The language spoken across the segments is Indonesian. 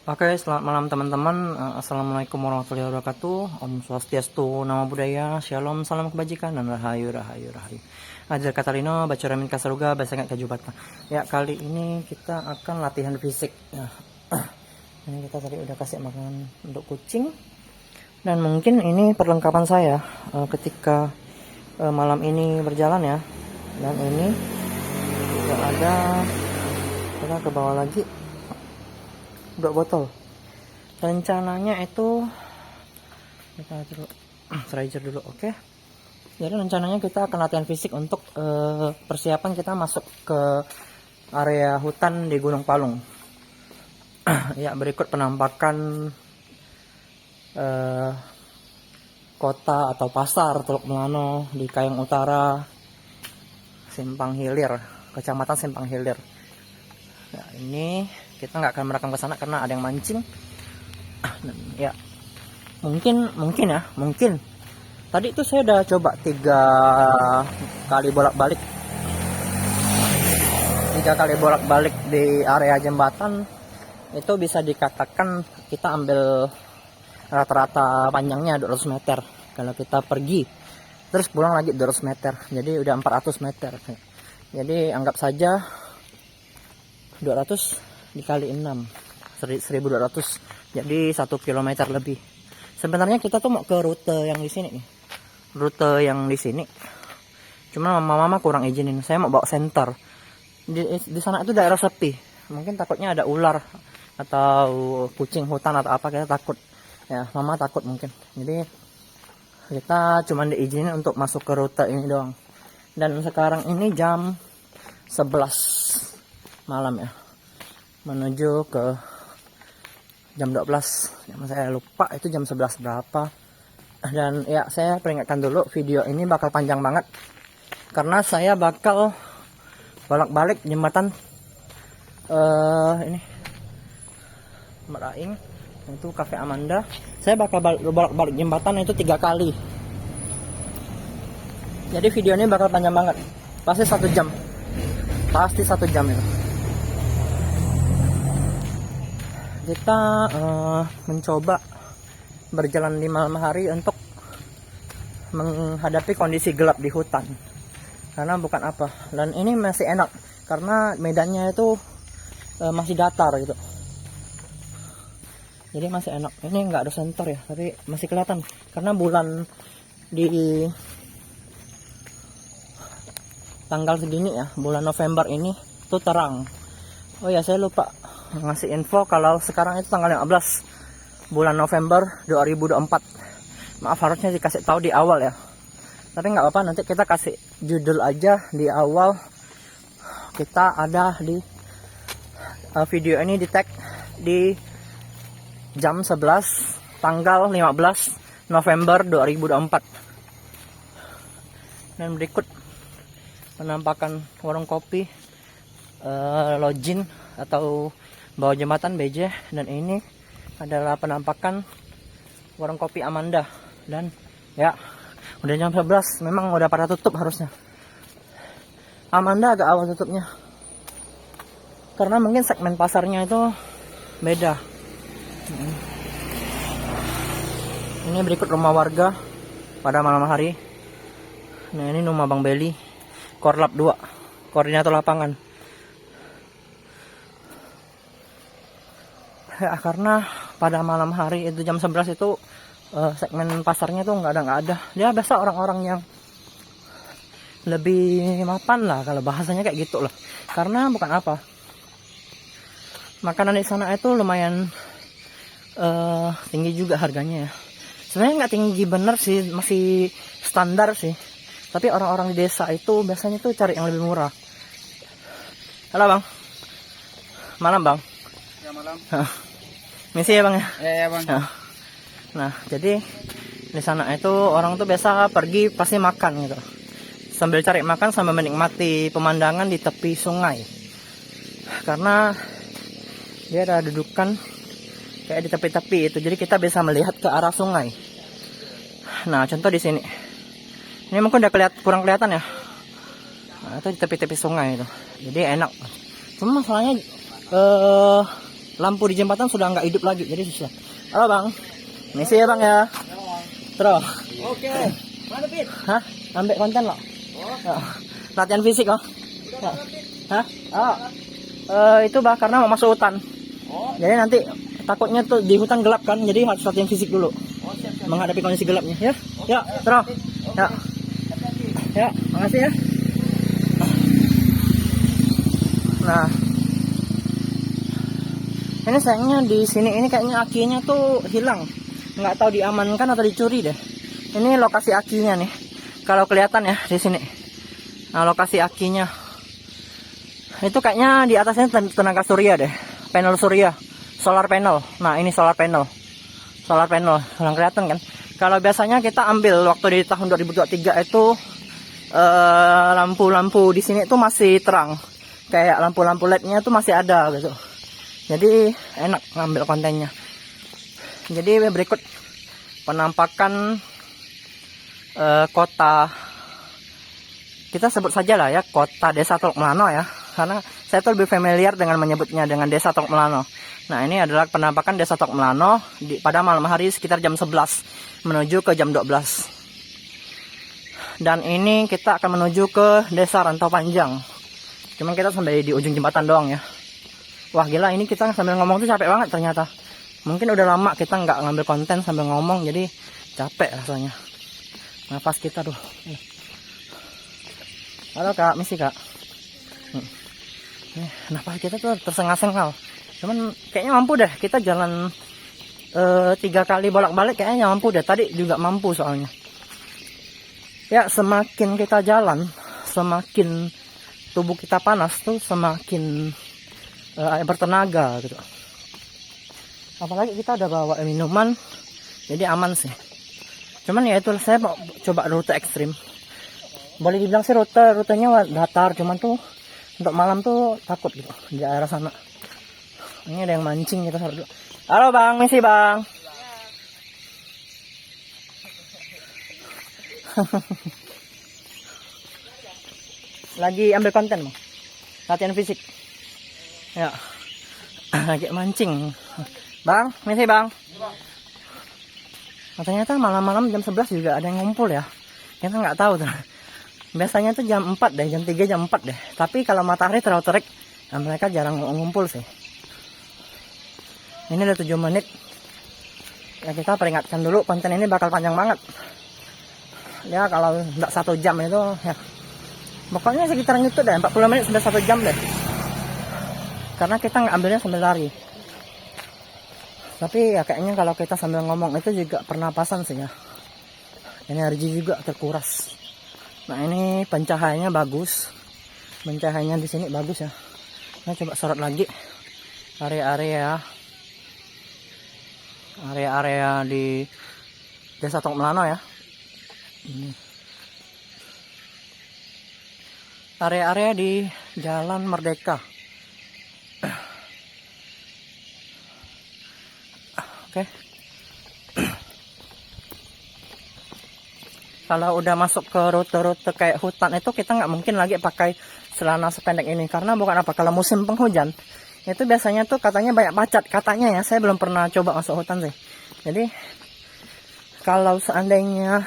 Oke, selamat malam teman-teman. Assalamualaikum warahmatullahi wabarakatuh. Om Swastiastu, Namo Buddhaya, Shalom, salam kebajikan dan rahayu, rahayu, rahayu. Ajar Katalino, baca Ramin Kasaruga, bahasa nggak kajubata. Ya, kali ini kita akan latihan fisik. Ya. Ini kita tadi udah kasih makanan untuk kucing. Dan mungkin ini perlengkapan saya ketika malam ini berjalan ya. Dan ini juga ada, kita ke bawah lagi. 2 botol. Rencananya itu kita terizer dulu, oke. Jadi rencananya kita akan latihan fisik untuk persiapan kita masuk ke area hutan di Gunung Palung. Ya, berikut penampakan kota atau pasar Teluk Melano di Kayong Utara, Simpang Hilir, Kecamatan Simpang Hilir. Ya, ini kita nggak akan merekam ke sana karena ada yang mancing. Ya, mungkin tadi itu saya udah coba 3 kali bolak-balik di area jembatan. Itu bisa dikatakan kita ambil rata-rata panjangnya 200 meter kalau kita pergi, terus pulang lagi 200 meter, jadi udah 400 meter. Jadi anggap saja 200 dikali 6 1200, jadi 1 kilometer lebih. Sebenarnya kita tuh mau ke rute yang di sini nih, cuma mama kurang izinin. Saya mau bawa senter di sana, itu daerah sepi, mungkin takutnya ada ular atau kucing hutan atau apa, kita takut ya, mama takut mungkin. Jadi kita cuma diizinin untuk masuk ke rute ini doang. Dan sekarang ini jam 11 malam ya, menuju ke jam 12. Saya lupa itu jam 11 berapa. Dan ya, saya peringatkan dulu, video ini bakal panjang banget karena saya bakal bolak-balik jembatan ini Meraing, itu Cafe Amanda. Saya bakal bolak-balik jembatan itu 3 kali. Jadi video ini bakal panjang banget, pasti 1 jam, itu. Kita mencoba berjalan di malam hari untuk menghadapi kondisi gelap di hutan, karena bukan apa. Dan ini masih enak karena medannya itu masih datar gitu, jadi masih enak. Ini nggak ada sensor ya, tapi masih kelihatan karena bulan di tanggal segini ya, bulan November ini tuh terang. Oh ya, saya lupa ngasih info kalau sekarang itu tanggal 15 bulan November 2024. Maaf, harusnya dikasih tahu di awal ya, tapi nggak apa-apa, nanti kita kasih judul aja di awal. Kita ada di video ini di tag di jam 11 tanggal 15 November 2024. Dan berikut penampakan warung kopi Lojin atau bawah jembatan BJ. Dan ini adalah penampakan warung kopi Amanda. Dan ya, udah jam 11, memang udah pada tutup harusnya. Amanda agak awal tutupnya karena mungkin segmen pasarnya itu beda. Ini berikut rumah warga pada malam hari. Nah, ini rumah Bang Beli, Korlap 2, koordinator lapangan. Ya, karena pada malam hari itu jam 11 itu segmen pasarnya tuh nggak ada. Dia biasa orang-orang yang lebih mapan lah, kalau bahasanya kayak gitu lah. Karena bukan apa, makanan di sana itu lumayan tinggi juga harganya ya. Sebenarnya nggak tinggi bener sih, masih standar sih. Tapi orang-orang di desa itu biasanya tuh cari yang lebih murah. Halo Bang. Malam Bang. Ya, malam. Misi ya Bang ya? Ya Bang. Nah, jadi di sana itu orang tuh biasa pergi pasti makan gitu, sambil cari makan sambil menikmati pemandangan di tepi sungai. Karena dia ada dudukan kayak di tepi-tepi itu, jadi kita bisa melihat ke arah sungai. Nah, contoh di sini. Ini mungkin udah kurang kelihatan ya. Nah, itu di tepi-tepi sungai itu. Jadi enak. Cuma masalahnya lampu di jembatan sudah nggak hidup lagi, jadi susah. Halo bang, misi ya bang ya. Terus. Oke. Mana Pit? Hah? Ambil konten lo. Oh. Latihan fisik oh. Ya. Hah? Oh. Itu bah karena mau masuk hutan. Oh. Jadi nanti takutnya tuh di hutan gelap kan, jadi harus latihan fisik dulu. Oh, siap. Menghadapi kondisi gelapnya ya. Ya, terus. Ya. Ya, makasih ya. Nah, ini sayangnya di sini ini kayaknya akinya tuh hilang, nggak tahu diamankan atau dicuri deh. Ini lokasi akinya nih, kalau kelihatan ya di sini. Nah, lokasi akinya itu kayaknya di atasnya tenaga surya deh, panel surya, solar panel. Nah ini solar panel, yang kelihatan kan. Kalau biasanya kita ambil waktu di tahun 2023 itu lampu-lampu di sini tuh masih terang. Kayak lampu-lampu LED-nya tuh masih ada gitu. Jadi enak ngambil kontennya. Jadi berikut penampakan kota, kita sebut saja lah ya, kota Desa Teluk Melano ya. Karena saya tuh lebih familiar dengan menyebutnya dengan Desa Teluk Melano. Nah ini adalah penampakan Desa Teluk Melano pada malam hari sekitar jam 11 menuju ke jam 12. Dan ini kita akan menuju ke Desa Rantau Panjang. Cuman kita sampai di ujung jembatan doang ya. Wah gila, ini kita sambil ngomong tuh capek banget ternyata. Mungkin udah lama kita nggak ngambil konten sambil ngomong, jadi capek rasanya. Nafas kita tuh. Halo kak, misi kak. Nafas kita tuh tersengal-sengal. Cuman kayaknya mampu deh, kita jalan 3 kali bolak-balik kayaknya mampu deh. Tadi juga mampu soalnya. Ya semakin kita jalan, semakin tubuh kita panas tuh semakin bertenaga gitu. Apalagi kita udah bawa minuman, jadi aman sih. Cuman ya itu saya mau coba rute ekstrim. Boleh dibilang sih rutenya datar, cuman tuh untuk malam tuh takut gitu di daerah sana. Ini ada yang mancing, kita harus dulu. Halo bang, misi bang. Lagi ambil konten bang, latihan fisik ya. Lagi mancing bang, misi bang. Nah, ternyata malam-malam jam 11 juga ada yang ngumpul ya, kita nggak tahu tuh. Biasanya tuh jam 4 deh, jam 3 jam 4 deh, tapi kalau matahari terlalu terik nah mereka jarang ngumpul sih. Ini udah 7 menit ya, kita peringatkan dulu konten ini bakal panjang banget ya. Kalau nggak 1 jam itu ya pokoknya sekitar itu deh, 40 menit sudah 1 jam deh. Karena kita nggak ambilnya sambil lari. Tapi ya kayaknya kalau kita sambil ngomong itu juga pernapasan sih ya. Energi juga terkuras. Nah ini pencahayaannya bagus. Pencahayaannya di sini bagus ya. Nah coba sorot lagi area-area di Desa Teluk Melano ya. Ini area-area di Jalan Merdeka. Oke. Kalau udah masuk ke rute-rute kayak hutan itu kita nggak mungkin lagi pakai celana sependek ini, karena bukan apa, kalau musim penghujan itu biasanya tuh katanya banyak macat katanya ya. Saya belum pernah coba masuk hutan sih. Jadi kalau seandainya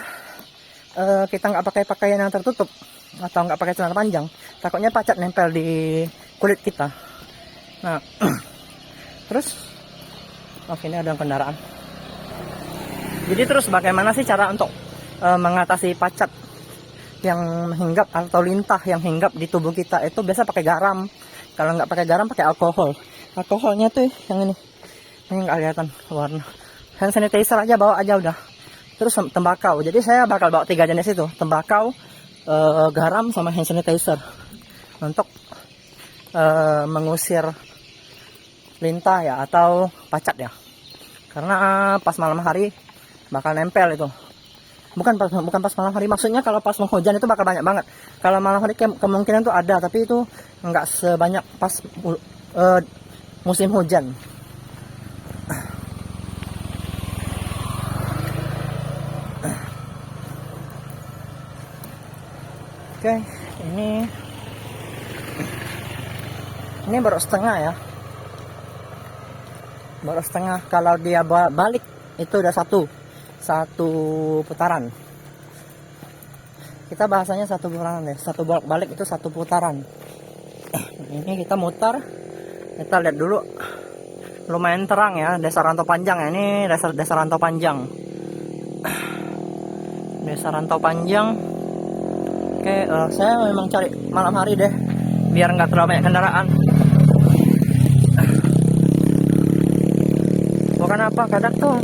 kita nggak pakai pakaian yang tertutup atau nggak pakai celana panjang, takutnya pacat nempel di kulit kita. Nah terus ini ada kendaraan. Jadi terus bagaimana sih cara untuk mengatasi pacat yang hinggap atau lintah yang hinggap di tubuh kita? Itu biasa pakai garam. Kalau nggak pakai garam pakai alkohol. Alkoholnya tuh yang ini nggak kelihatan warna. Hand sanitizer aja bawa aja udah. Terus tembakau. Jadi saya bakal bawa 3 jenis itu, tembakau, garam sama hand sanitizer untuk mengusir lintah ya atau pacat ya. Karena pas malam hari bakal nempel itu. Bukan pas malam hari, maksudnya kalau pas hujan itu bakal banyak banget. Kalau malam hari kemungkinan tuh ada, tapi itu nggak sebanyak pas musim hujan. Oke, ini baru setengah ya. baru setengah. Kalau dia balik itu udah satu putaran. Kita bahasanya satu putaran deh, satu bolak balik itu satu putaran. Ini kita mutar, kita lihat dulu. Lumayan terang ya, desa rantau panjang ya. Ini desa rantau panjang. Desa rantau panjang. Oke, saya memang cari malam hari deh, biar nggak terlalu banyak kendaraan. Bukan apa, kadang tuh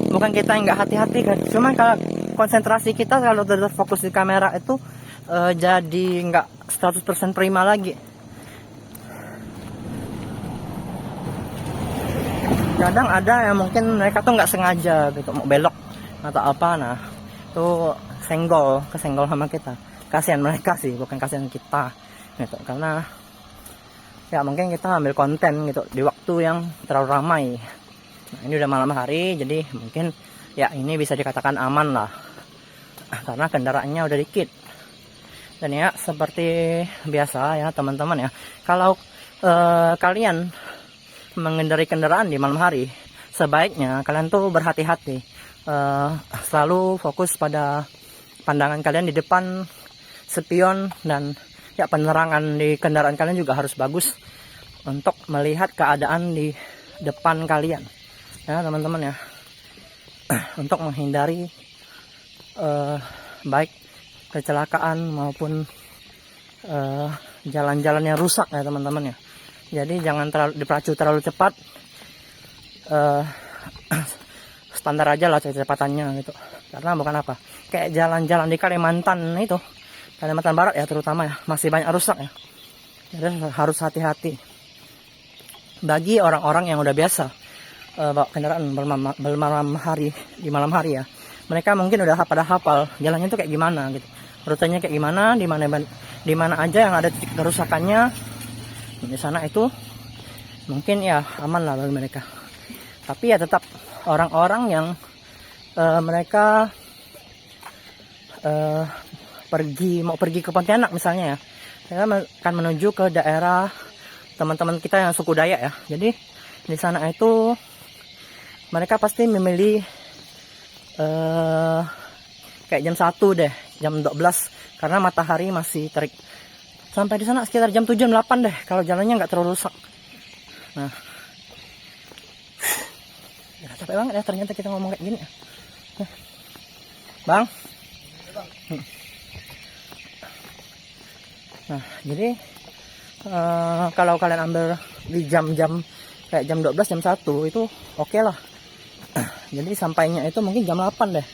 bukan kita yang nggak hati-hati kan, cuman kalau konsentrasi kita kalau udah fokus di kamera itu jadi nggak 100% prima lagi. Kadang ada yang mungkin mereka tuh nggak sengaja gitu mau belok atau apa, nah tuh kesenggol sama kita. Kasihan mereka sih, bukan kasihan kita gitu, karena ya mungkin kita ambil konten gitu di waktu yang terlalu ramai. Nah, ini udah malam hari, jadi mungkin ya ini bisa dikatakan aman lah, karena kendaraannya udah dikit. Dan ya seperti biasa ya teman-teman ya, kalau kalian mengendarai kendaraan di malam hari, sebaiknya kalian tuh berhati-hati, selalu fokus pada pandangan kalian di depan, spion, dan ya penerangan di kendaraan kalian juga harus bagus untuk melihat keadaan di depan kalian ya teman-teman ya, untuk menghindari baik kecelakaan maupun jalan-jalan yang rusak ya teman-teman ya. Jadi jangan dipacu terlalu cepat, standar aja lah kecepatannya gitu. Karena bukan apa, kayak jalan-jalan di Kalimantan itu, Kalimantan Barat ya terutama ya, masih banyak rusak ya. Jadi harus hati-hati. Bagi orang-orang yang udah biasa bawa kendaraan bermalam hari, di malam hari ya, mereka mungkin udah pada hafal jalannya itu kayak gimana gitu, rutenya kayak gimana, di mana aja yang ada titik kerusakannya. Di sana itu mungkin ya aman lah bagi mereka. Tapi ya tetap orang-orang yang mereka mau pergi ke Pontianak misalnya ya, saya akan menuju ke daerah teman-teman kita yang suku Dayak ya. Jadi di sana itu mereka pasti memilih kayak jam 1 deh, jam 12, karena matahari masih terik. Sampai di sana sekitar jam 7, jam 8 deh, kalau jalannya nggak terlalu rusak. Nah, ya, capek banget ya ternyata kita ngomong kayak gini ya. Bang. Nah, jadi kalau kalian ambil di jam-jam kayak jam 12, jam 1 itu oke lah. Jadi sampainya itu mungkin jam 8 deh.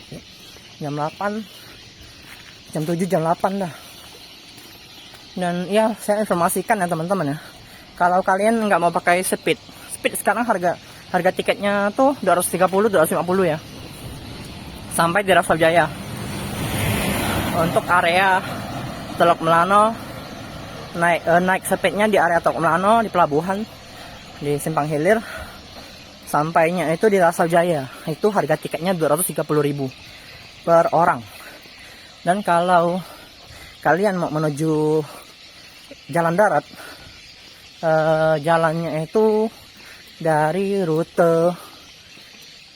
Jam 8, jam 7, jam 8 dah. Dan ya saya informasikan ya teman-teman ya, kalau kalian nggak mau pakai speed sekarang harga tiketnya tuh 230, 250 ya, sampai di Rasal Jaya. Untuk area Teluk Melano naik speednya di area Teluk Melano di pelabuhan di Simpang Hilir, sampainya itu di Rasal Jaya, itu harga tiketnya 230.000 per orang. Dan kalau kalian mau menuju jalan darat, jalannya itu dari rute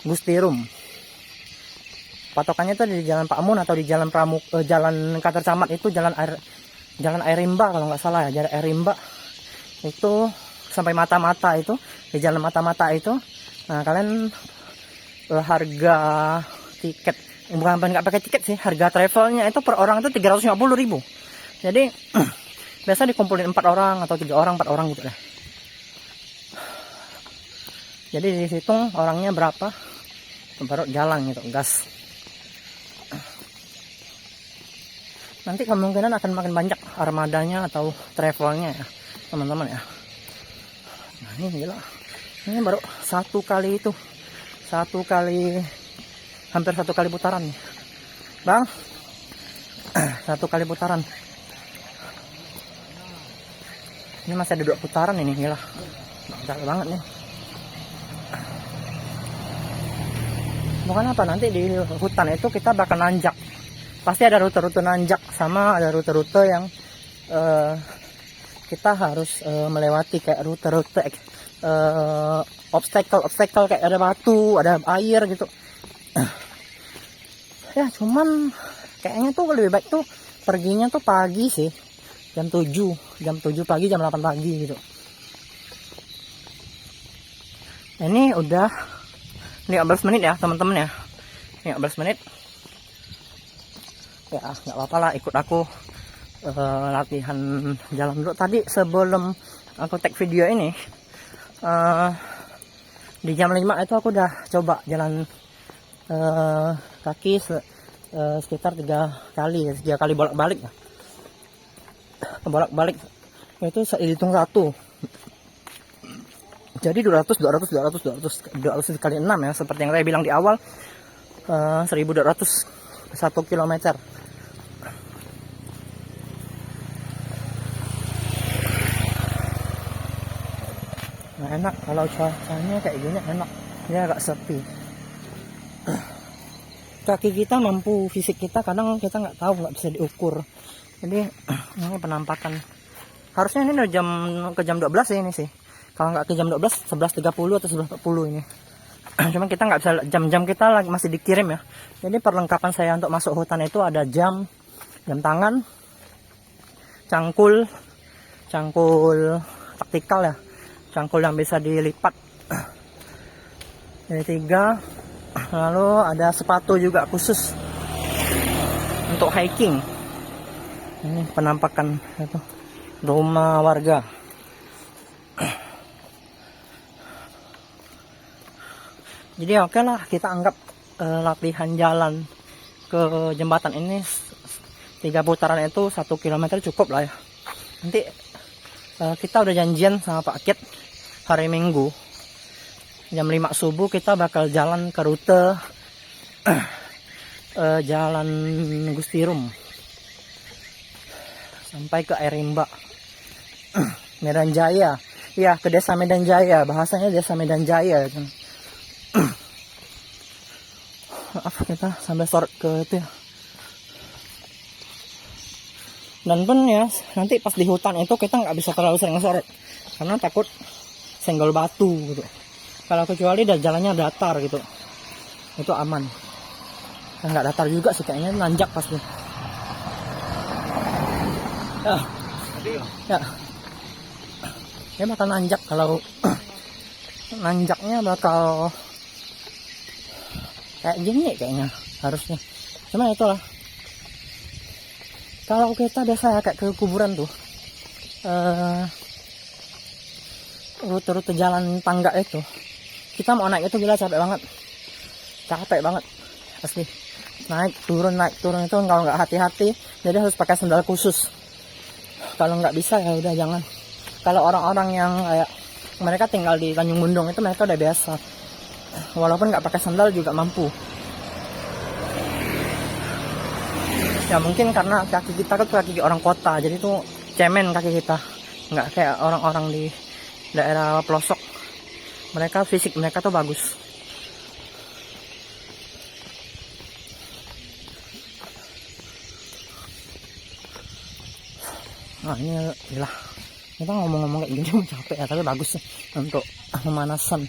Gustirum. Patokannya itu di Jalan Pak Mun atau di Jalan Jalan Kantor Camat, itu Jalan Air Rimba kalau nggak salah ya, Jalan Air Rimba itu sampai Mata-Mata, itu di Jalan Mata-Mata itu. Nah kalian harga tiket, bukan nggak pakai tiket sih, harga travelnya itu per orang itu 350.000. Jadi biasa dikumpulin 4 orang atau 3 orang, 4 orang gitu deh. Jadi dihitung orangnya berapa, baru jalan gitu, gas. Nanti kemungkinan akan makin banyak armadanya atau travelnya ya teman-teman ya. Nah ini gila, ini baru hampir satu kali putaran nih bang. 1 kali putaran. Ini masih ada 2 putaran ini, gila. Banyak banget nih. Bukan apa, nanti di hutan itu kita bakal nanjak. Pasti ada rute-rute nanjak, sama ada rute-rute yang kita harus melewati, kayak rute-rute obstacle kayak ada batu, ada air gitu. Ya cuman kayaknya tuh lebih baik tuh perginya tuh pagi sih, jam 7 pagi, jam 8 pagi gitu. Ini udah 15 menit ya teman-teman ya, 15 menit ya, nggak apa-apa lah, ikut aku latihan jalan dulu. Tadi sebelum aku tag video ini, di jam 5 itu aku udah coba jalan kaki sekitar 3 kali bolak-balik ya. Bolak-balik itu hitung satu, jadi 200 kali 6 ya, seperti yang saya bilang di awal, 1200 1 kilometer. Nah enak kalau cuacanya kayak gini, enak, dia agak sepi. Kaki kita mampu, fisik kita kadang kita nggak tahu, nggak bisa diukur. Jadi ini penampakan. Harusnya ini udah ke jam 12 ya ini sih. Kalau nggak ke jam 12, 11.30 atau 11.40 ini. Cuma kita nggak bisa, jam-jam kita lagi masih dikirim ya. Jadi perlengkapan saya untuk masuk hutan itu ada jam tangan, cangkul taktikal ya, cangkul yang bisa dilipat. Jadi 3. Lalu ada sepatu juga khusus untuk hiking. Ini penampakan itu rumah warga. Jadi oke lah, kita anggap latihan jalan ke jembatan ini 3 putaran itu 1 kilometer cukup lah ya. Nanti kita udah janjian sama Pak Kit hari Minggu jam 5 subuh kita bakal jalan ke rute jalan Gustirum sampai ke Arimba, Medan Jaya. Ya, ke desa Medan Jaya, bahasanya desa Medan Jaya. Maaf, kita sambil short ke itu ya. Dan pun ya, nanti pas di hutan itu kita nggak bisa terlalu sering short karena takut senggol batu gitu. Kalau kecuali jalannya datar gitu, itu aman. Nggak datar juga sih, kayaknya nanjak pasti. Ya, dia bakal nanjak. Kalau nanjaknya bakal kayak gini kayaknya harusnya. Cuma itulah, kalau kita biasa kayak ke kuburan tuh, rute-rute jalan tangga itu, kita mau naik itu gila capek banget asli. Naik turun itu kalau nggak hati-hati, jadi harus pakai sandal khusus. Kalau nggak bisa ya udah jangan. Kalau orang-orang yang kayak mereka tinggal di Tanjung Bundung itu mereka udah biasa, walaupun nggak pakai sandal juga mampu. Ya mungkin karena kaki kita kan kaki orang kota, jadi tuh cemen kaki kita, nggak kayak orang-orang di daerah pelosok. Mereka fisik mereka tuh bagus. Nah ini gila, kita ngomong-ngomong kayak gini capek ya, tapi bagus sih untuk pemanasan,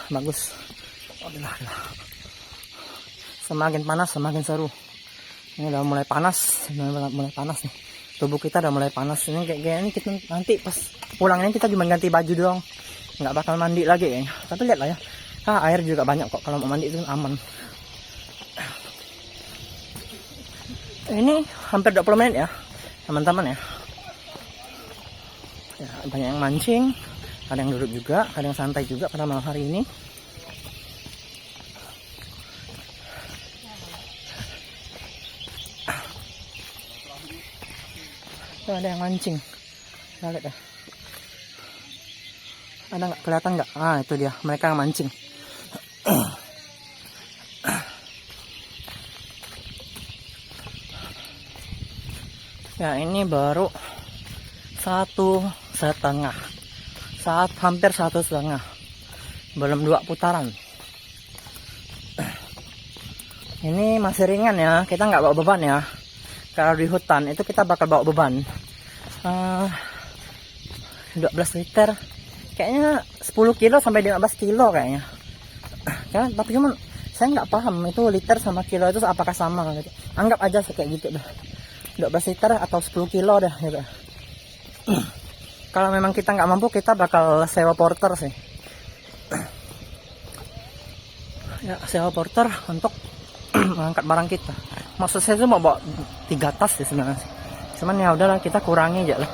bagus. Oh, gila. Semakin panas semakin seru. Ini udah mulai panas nih, tubuh kita udah mulai panas. Ini kayak ini kita nanti pas pulangnya kita cuma ganti baju doang, nggak bakal mandi lagi kayaknya. Tapi lihat lah ya, air juga banyak kok, kalau mau mandi itu aman. Ini hampir 20 menit ya teman-teman ya. Ya, banyak yang mancing, ada yang duduk juga, ada yang santai juga pada malam hari ini. Tuh, ada yang mancing. Kita lihat ya. Ada nggak, kelihatan nggak? Ah itu dia, mereka yang mancing. Ya ini baru 1,5 saat, hampir 1,5, belum 2 putaran. Ini masih ringan ya, kita nggak bawa beban ya. Kalau di hutan itu kita bakal bawa beban 12 liter kayaknya 10 kilo sampai 15 kilo kayaknya. Kan tapi cuman saya nggak paham itu liter sama kilo itu apakah sama gitu. Anggap aja kayak gitu dah. 12 liter atau 10 kilo dah gitu. Kalau memang kita nggak mampu, kita bakal sewa porter sih. Ya, sewa porter untuk mengangkat barang kita. Maksud saya tuh mau bawa 3 tas sih sebenarnya. Cuman ya udahlah, kita kurangi aja lah.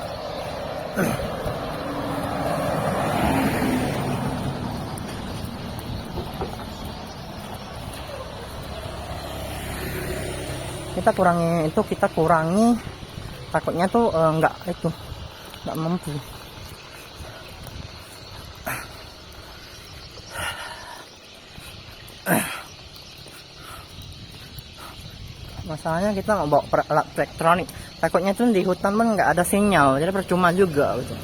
Kita kurangi takutnya tuh nggak mampu. Masalahnya kita nggak bawa alat elektronik, takutnya tuh di hutan pun nggak ada sinyal, jadi percuma juga gitu.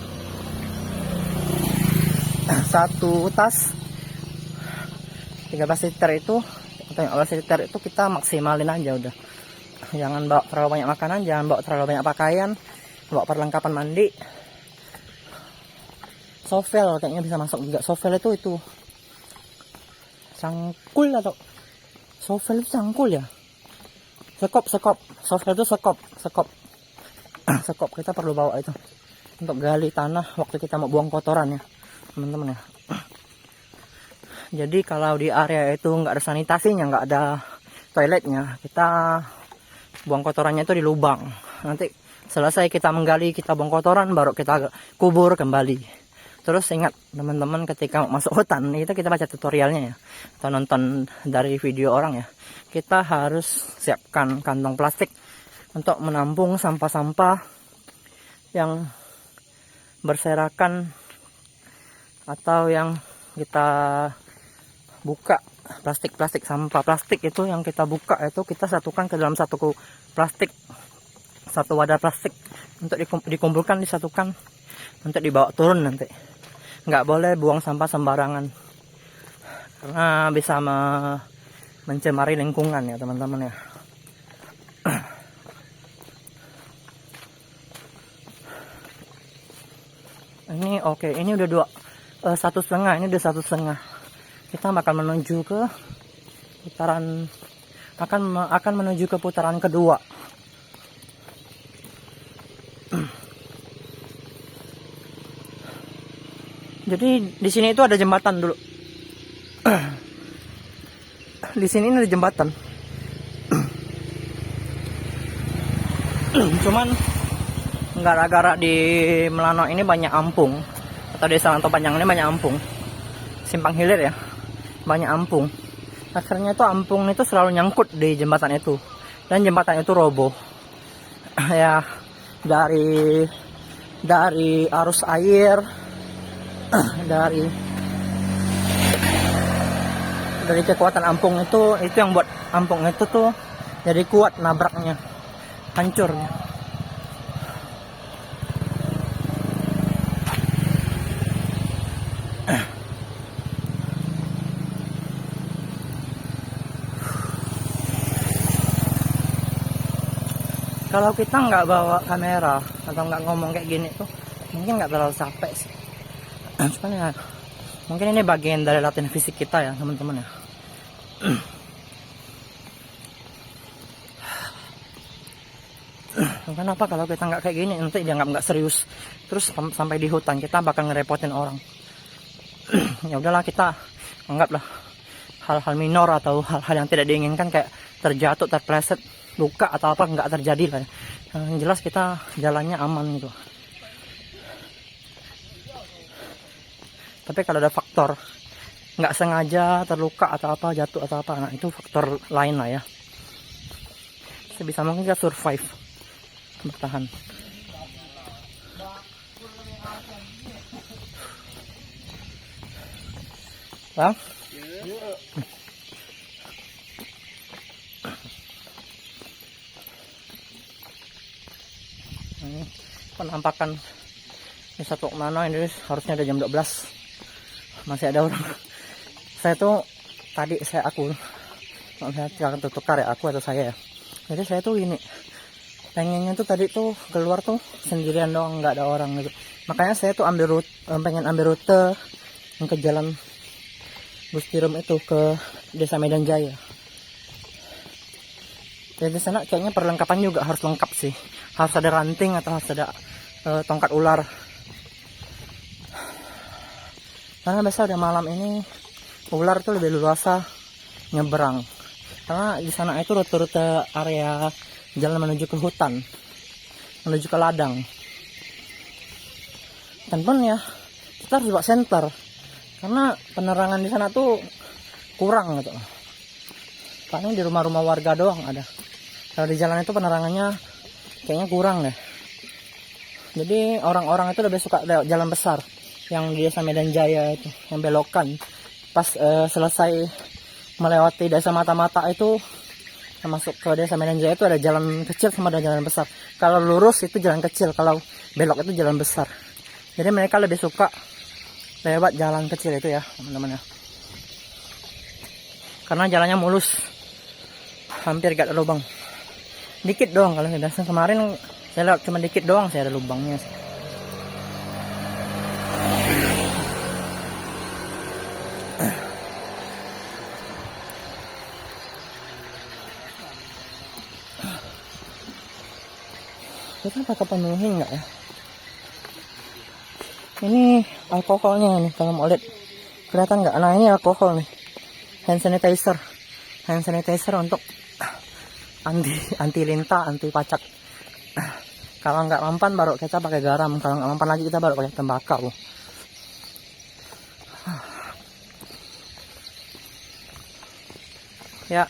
Satu tas 13 liter itu atau 15 liter itu kita maksimalin aja udah. Jangan bawa terlalu banyak makanan, jangan bawa terlalu banyak pakaian, bawa perlengkapan mandi. Sovel kayaknya bisa masuk juga. Sovel itu sangkul atau sovel itu sangkul ya. Sekop. Sovel itu sekop. Sekop kita perlu bawa itu untuk gali tanah waktu kita mau buang kotoran ya, teman-teman ya. Jadi kalau di area itu nggak ada sanitasinya, nggak ada toiletnya, kita buang kotorannya itu di lubang. Nanti selesai kita menggali, kita buang kotoran, baru kita kubur kembali. Terus ingat teman-teman, ketika masuk hutan kita baca tutorialnya ya, atau nonton dari video orang ya, kita harus siapkan kantong plastik untuk menampung sampah-sampah yang berserakan atau yang kita buka. Plastik sampah plastik itu yang kita buka itu kita satukan ke dalam satu wadah plastik untuk dikumpulkan, disatukan untuk dibawa turun nanti. Nggak boleh buang sampah sembarangan karena bisa mencemari lingkungan ya teman-teman ya. Ini oke, ini udah 1,5, ini udah 1,5. Kita bakal menuju ke putaran, akan menuju ke putaran kedua. Jadi di sini itu ada jembatan dulu. Di sini ini ada jembatan. Cuman gara-gara di Melano ini banyak ampung, atau desa Lanto Panjang ini banyak ampung, simpang hilir ya, banyak ampung. Akhirnya itu ampung itu selalu nyangkut di jembatan itu, dan jembatan itu roboh. Ya dari arus air, dari kekuatan ampung itu yang buat ampung itu tuh jadi kuat nabraknya, hancurnya. Kalau kita nggak bawa kamera atau nggak ngomong kayak gini tuh mungkin nggak terlalu capek sih. Cuman ya mungkin ini bagian dari latihan fisik kita ya teman-teman ya. Kenapa kalau kita nggak kayak gini nanti dianggap nggak serius, terus sampai di hutan kita bakal ngerepotin orang. Ya udahlah, kita anggaplah hal-hal minor atau hal-hal yang tidak diinginkan kayak terjatuh, terpleset, luka atau apa nggak terjadi lah ya. Yang jelas kita jalannya aman gitu. Tapi kalau ada faktor nggak sengaja terluka atau apa, jatuh atau apa, nah itu faktor lain lah ya. Sebisa mungkin kita survive, bertahan. Bang? Ini penampakan di satu mana ini harusnya ada jam 12, masih ada orang. Saya tuh tadi saya tukar ya, aku atau saya ya. Jadi saya tuh gini, pengennya tuh tadi tuh keluar tuh sendirian doang, nggak ada orang gitu. Makanya saya tuh pengen ambil rute yang ke jalan Bustirum itu ke Desa Medan Jaya. Jadi di sana kayaknya perlengkapan juga harus lengkap sih. Harus ada ranting atau harus ada tongkat ular. Karena biasa udah malam ini ular tuh lebih luasa nyebrang. Karena di sana itu rute-rute area jalan menuju ke hutan, menuju ke ladang. Dan pun ya kita harus bawa senter karena penerangan di sana tuh kurang gitu. Paling di rumah-rumah warga doang ada. Kalau di jalan itu penerangannya kayaknya kurang deh. Jadi orang-orang itu lebih suka lewat jalan besar yang di Desa Medan Jaya itu, yang belokan. Pas selesai melewati Desa Mata-Mata itu, masuk ke Desa Medan Jaya itu ada jalan kecil sama ada jalan besar. Kalau lurus itu jalan kecil, kalau belok itu jalan besar. Jadi mereka lebih suka lewat jalan kecil itu ya teman-teman ya. Karena jalannya mulus, hampir gak ada lubang. Dikit doang kalau biasa kemarin saya lewat cuma dikit doang saya ada lubangnya. Kita pakai penuhin nggak ya? Ini alkoholnya nih kalau mau lihat kelihatan nggak? Nah ini alkohol nih, hand sanitizer untuk anti lintah, anti pacak. Kalau nggak mempan baru kita pakai garam, kalau nggak mempan lagi kita baru pakai tembakau. Ya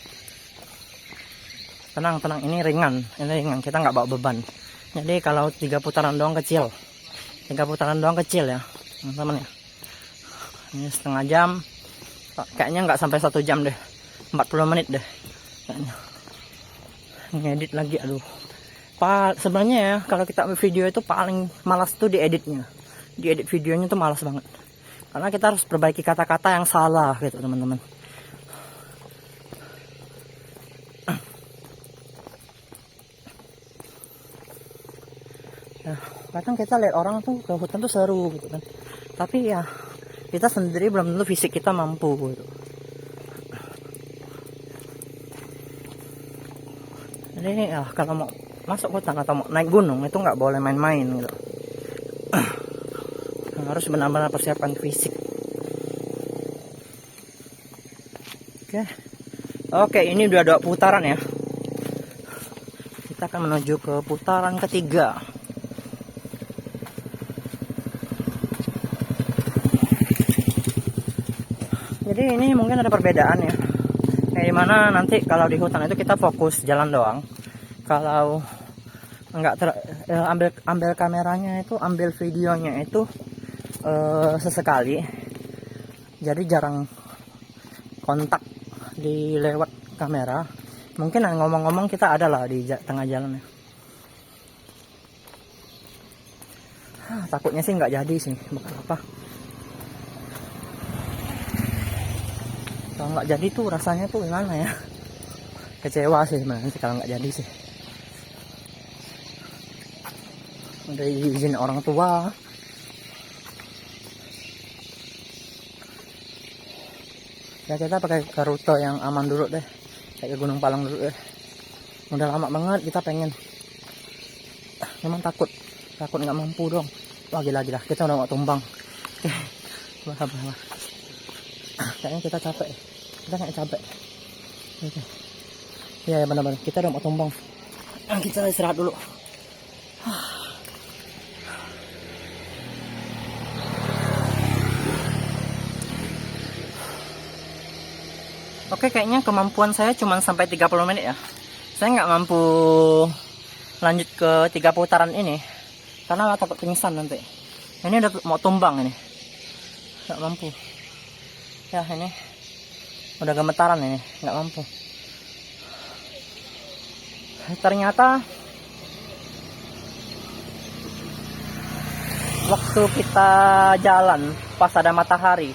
tenang, ini ringan, kita nggak bawa beban. Jadi kalau 3 putaran doang kecil ya teman-teman ya. Ini setengah jam, kayaknya nggak sampai 1 jam deh, 40 menit deh kayaknya. Ngedit lagi, aduh. Sebenarnya ya kalau kita video itu paling malas tuh dieditnya. Diedit videonya tuh malas banget. Karena kita harus perbaiki kata-kata yang salah gitu teman-teman. Nah, kadang kita lihat orang tuh ke hutan tuh seru gitu kan. Tapi ya kita sendiri belum tentu fisik kita mampu gitu. Jadi ya kalau mau masuk hutan atau mau naik gunung itu nggak boleh main-main gitu. Harus benar-benar persiapkan fisik. Oke, ini udah 2 putaran ya. Kita akan menuju ke putaran ketiga. Jadi ini mungkin ada perbedaan ya. Kayak gimana nanti kalau di hutan itu kita fokus jalan doang. Kalau enggak ambil kameranya itu, ambil videonya itu sesekali. Jadi jarang kontak di lewat kamera. Mungkin ngomong-ngomong kita ada lah di tengah jalan ya. Takutnya sih nggak jadi sih, bakal apa? Kalau nggak jadi tuh rasanya tuh gimana ya? Kecewa sih sebenarnya kalau nggak jadi sih. Udah izin orang tua. Ya kita pakai ke rute yang aman dulu deh. Kayak ke Gunung Palang dulu deh. Udah lama banget kita pengen. Memang takut nggak mampu dong. Wah gila kita udah mau tumbang. Sabar. Kayaknya kita capek. Kita nggak capek. Iya benar-benar kita udah mau tumbang. Kita istirahat dulu. Oke, kayaknya kemampuan saya cuma sampai 30 menit ya. Saya nggak mampu lanjut ke 3 putaran ini karena takut pingsan nanti. Ini udah mau tumbang ini, nggak mampu. Ya ini udah gemetaran ini, nggak mampu. Ternyata waktu kita jalan pas ada matahari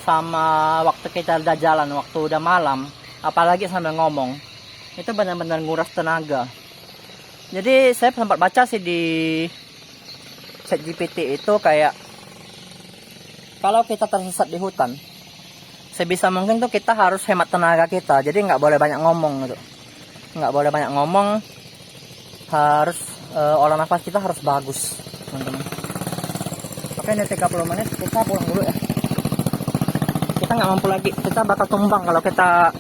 sama waktu kita udah jalan waktu udah malam, apalagi sambil ngomong, itu benar-benar nguras tenaga. Jadi saya sempat baca sih di ChatGPT itu kayak kalau kita tersesat di hutan, sebisa mungkin tuh kita harus hemat tenaga kita. Jadi nggak boleh banyak ngomong gitu. Nggak boleh banyak ngomong. Harus olah nafas kita harus bagus, teman-teman. Oke, ini 30 menit kita pulang dulu ya. Kita nggak mampu lagi. Kita bakal tumbang kalau kita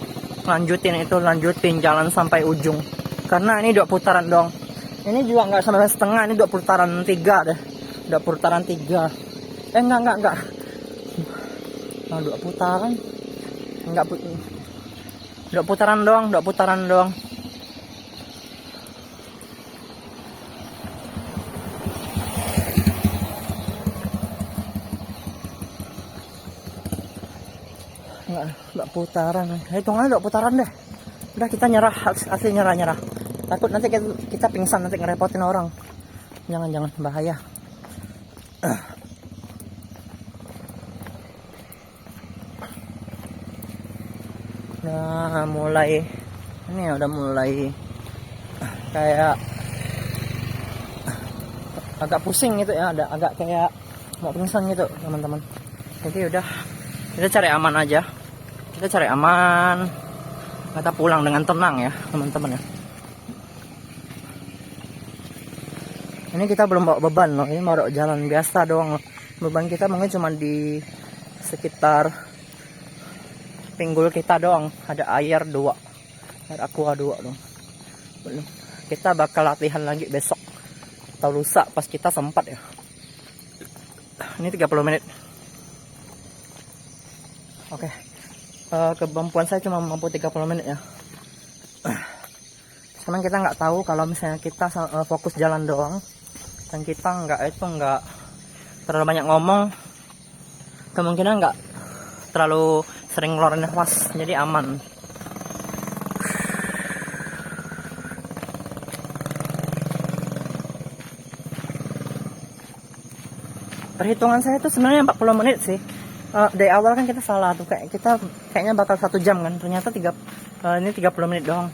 lanjutin jalan sampai ujung. Karena ini 2 putaran dong. Ini juga nggak sampai setengah, ini 2 putaran 3 deh. 2 putaran 3. Enggak. Nah, 2 putaran. Enggak 2 putaran doang, 2 putaran doang. Enggak putaran. Hitung aja 2 putaran deh. Udah kita nyerah, asli nyerah. Takut nanti kita pingsan, nanti ngerepotin orang. Jangan bahaya. Nah, udah mulai kayak agak pusing gitu ya, agak kayak mau pingsan gitu, teman-teman. Jadi udah kita cari aman aja. Kita cari aman. Kita pulang dengan tenang ya, teman-teman ya. Ini kita belum bawa beban loh, ini bawa jalan biasa doang loh. Beban kita mungkin cuma di sekitar pinggul kita doang. Ada air aqua 2 dong. Kita bakal latihan lagi besok atau lusa pas kita sempat ya. Ini 30 menit. Oke. Kemampuan saya cuma mampu 30 menit ya. Cuman kita nggak tahu kalau misalnya kita fokus jalan doang dan kita nggak terlalu banyak ngomong, kemungkinan nggak terlalu sering ngeluarin nafas, jadi aman. Perhitungan saya itu sebenarnya 40 menit sih. Dari awal kan kita salah tuh, kayaknya bakal 1 jam kan, ternyata ini 30 menit doang.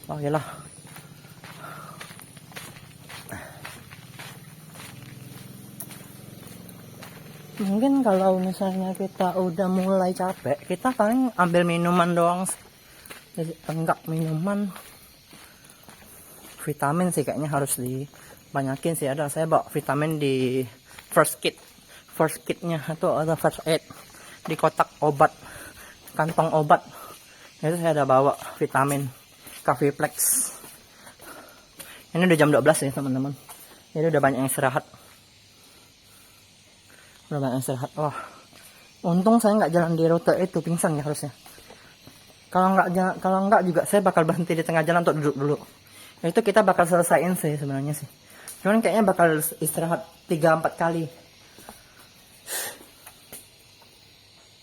Oh iyalah. Mungkin kalau misalnya kita udah mulai capek, kita paling ambil minuman doang sih. Jadi enggak minuman. Vitamin sih kayaknya harus dibanyakin sih. Saya bawa vitamin di first kitnya atau ada first aid di kotak obat, kantong obat. Itu saya ada bawa vitamin Caviplex. Ini udah jam 12 ya teman-teman. Jadi udah banyak yang istirahat. Wah, untung saya nggak jalan di rute itu, pingsan ya harusnya. Kalau nggak juga saya bakal berhenti di tengah jalan untuk duduk dulu. Itu kita bakal selesaiin sih sebenarnya sih. Cuman kayaknya bakal istirahat 3-4 kali.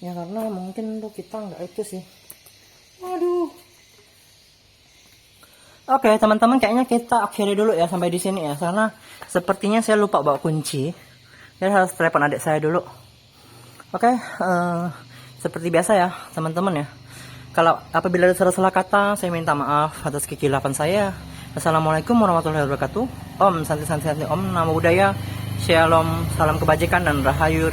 Ya karena mungkin tuh kita nggak itu sih. Waduh. Oke teman-teman, kayaknya kita akhiri dulu ya sampai di sini ya. Karena sepertinya saya lupa bawa kunci. Jadi harus telepon adik saya dulu. Oke, seperti biasa ya teman-teman ya. Kalau apabila ada salah kata, saya minta maaf atas kekilapan saya. Assalamualaikum warahmatullahi wabarakatuh. Om Santi, Om Namo Buddhaya. Shalom, salam kebajikan dan rahayu.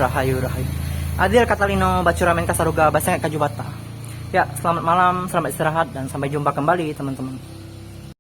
Adil Katalino Bacuramen Kasaruga Basengat Kajubata. Ya, selamat malam, selamat istirahat dan sampai jumpa kembali teman-teman.